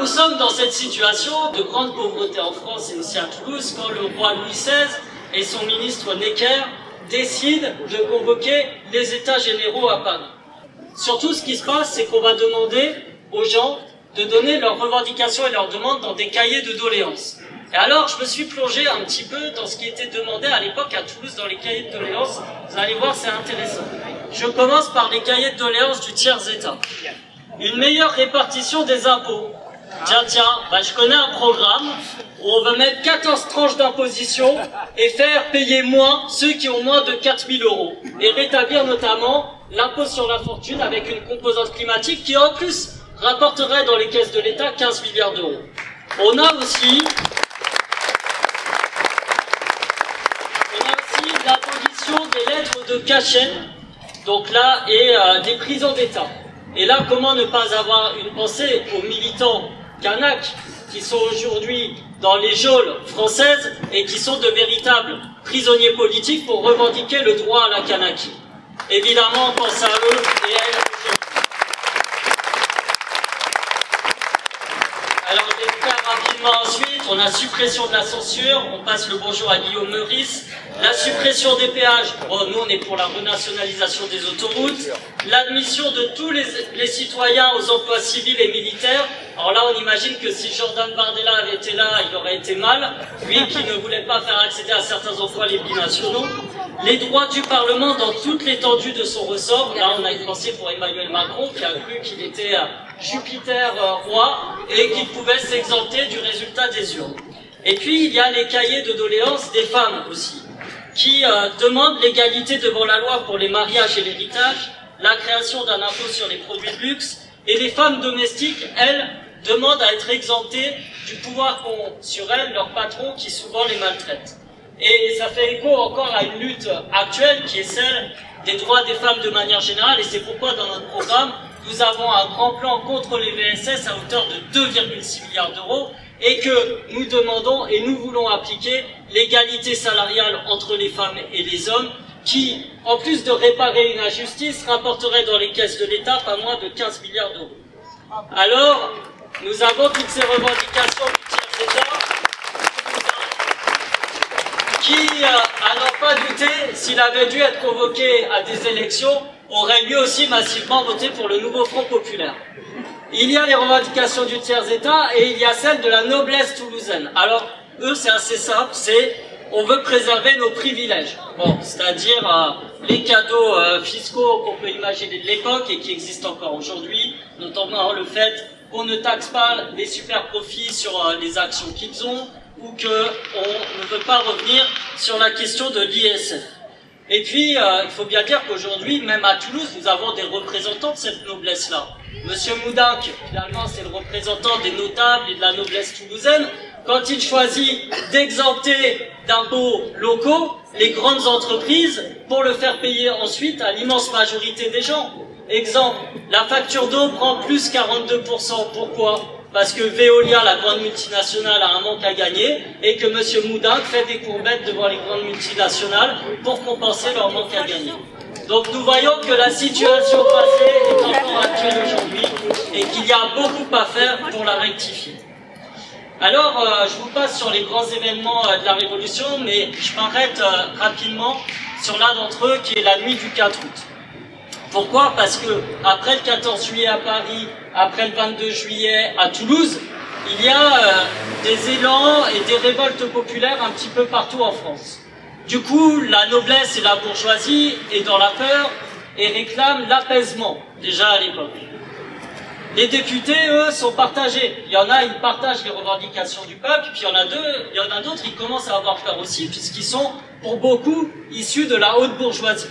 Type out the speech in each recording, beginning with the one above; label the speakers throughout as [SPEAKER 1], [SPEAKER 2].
[SPEAKER 1] Nous sommes dans cette situation de grande pauvreté en France et aussi à Toulouse quand le roi Louis XVI et son ministre Necker décident de convoquer les États généraux à Paris. Surtout, ce qui se passe, c'est qu'on va demander aux gens de donner leurs revendications et leurs demandes dans des cahiers de doléances. Et alors, je me suis plongé un petit peu dans ce qui était demandé à l'époque à Toulouse dans les cahiers de doléances. Vous allez voir, c'est intéressant. Je commence par les cahiers de doléances du tiers-État. Une meilleure répartition des impôts. Tiens, je connais un programme où on va mettre 14 tranches d'imposition et faire payer moins ceux qui ont moins de 4 000 €. Et rétablir notamment l'impôt sur la fortune avec une composante climatique qui en plus rapporterait dans les caisses de l'État 15 milliards d'euros. On a aussi l'abolition des lettres de cachet, donc là, et des prisons d'État. Et là, comment ne pas avoir une pensée aux militants Kanak qui sont aujourd'hui dans les geôles françaises et qui sont de véritables prisonniers politiques pour revendiquer le droit à la Kanaki. Évidemment, on pense à eux et à elles. Alors, je vais faire rapidement ensuite. On a suppression de la censure. On passe le bonjour à Guillaume Meurice. La suppression des péages. Bon, nous, on est pour la renationalisation des autoroutes. L'admission de tous les citoyens aux emplois civils et militaires. Alors là, on imagine que si Jordan Bardella avait été là, il aurait été mal. Lui qui ne voulait pas faire accéder à certains emplois les binationaux. Les droits du Parlement dans toute l'étendue de son ressort. Là, on a une pensée pour Emmanuel Macron qui a cru qu'il était Jupiter roi et qu'il pouvait s'exempter du résultat des urnes. Et puis, il y a les cahiers de doléances des femmes aussi, qui demandent l'égalité devant la loi pour les mariages et l'héritage, la création d'un impôt sur les produits de luxe, et les femmes domestiques, elles, demandent à être exemptées du pouvoir qu'ont sur elles leurs patrons qui souvent les maltraitent. Et ça fait écho encore à une lutte actuelle qui est celle des droits des femmes de manière générale, et c'est pourquoi dans notre programme, nous avons un grand plan contre les VSS à hauteur de 2,6 milliards d'euros, et que nous demandons et nous voulons appliquer l'égalité salariale entre les femmes et les hommes, qui, en plus de réparer une injustice, rapporterait dans les caisses de l'État pas moins de 15 milliards d'euros. Alors, nous avons toutes ces revendications du tiers-État qui, à n'en pas douter, s'il avait dû être convoqué à des élections, aurait lui aussi massivement voté pour le nouveau Front populaire. Il y a les revendications du tiers-État et il y a celles de la noblesse toulousaine. Alors, eux, c'est assez simple, c'est on veut préserver nos privilèges. Bon, c'est-à-dire les cadeaux fiscaux qu'on peut imaginer de l'époque et qui existent encore aujourd'hui, notamment le fait qu'on ne taxe pas les super profits sur les actions qu'ils ont, ou qu'on ne veut pas revenir sur la question de l'ISF. Et puis, il faut bien dire qu'aujourd'hui, même à Toulouse, nous avons des représentants de cette noblesse-là. Monsieur Moudak, finalement, c'est le représentant des notables et de la noblesse toulousaine. Quand il choisit d'exempter d'impôts locaux les grandes entreprises pour le faire payer ensuite à l'immense majorité des gens. Exemple, la facture d'eau prend plus 42%. Pourquoi ? Parce que Veolia, la grande multinationale, a un manque à gagner et que monsieur Moudak fait des courbettes devant les grandes multinationales pour compenser leur manque à gagner. Donc nous voyons que la situation passée est encore actuelle aujourd'hui et qu'il y a beaucoup à faire pour la rectifier. Alors, je vous passe sur les grands événements de la Révolution, mais je m'arrête rapidement sur l'un d'entre eux qui est la nuit du 4 août. Pourquoi ? Parce que après le 14 juillet à Paris, après le 22 juillet à Toulouse, il y a des élans et des révoltes populaires un petit peu partout en France. Du coup, la noblesse et la bourgeoisie est dans la peur et réclament l'apaisement, déjà à l'époque. Les députés, eux, sont partagés. Il y en a, ils partagent les revendications du peuple, puis il y en a d'autres qui commencent à avoir peur aussi, puisqu'ils sont, pour beaucoup, issus de la haute bourgeoisie.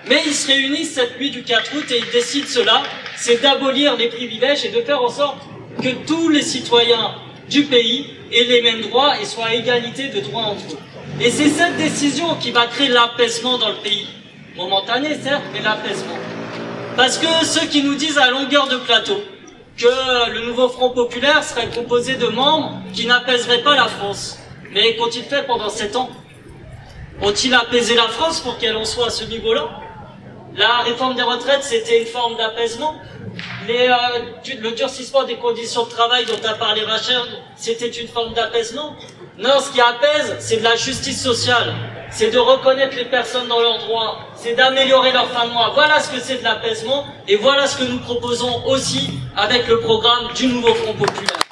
[SPEAKER 1] Mais ils se réunissent cette nuit du 4 août et ils décident cela, c'est d'abolir les privilèges et de faire en sorte que tous les citoyens du pays aient les mêmes droits et soient à égalité de droits entre eux. Et c'est cette décision qui va créer l'apaisement dans le pays. Momentané, certes, mais l'apaisement. Parce que ceux qui nous disent à longueur de plateau que le nouveau Front populaire serait composé de membres qui n'apaiseraient pas la France. Mais qu'ont-ils fait pendant 7 ans? Ont-ils apaisé la France pour qu'elle en soit à ce niveau-là? La réforme des retraites, c'était une forme d'apaisement? le durcissement des conditions de travail dont a parlé Rachel, c'était une forme d'apaisement? Non, ce qui apaise, c'est de la justice sociale. C'est de reconnaître les personnes dans leurs droits. C'est d'améliorer leur fin de mois. Voilà ce que c'est de l'apaisement. Et voilà ce que nous proposons aussi avec le programme du nouveau Front Populaire.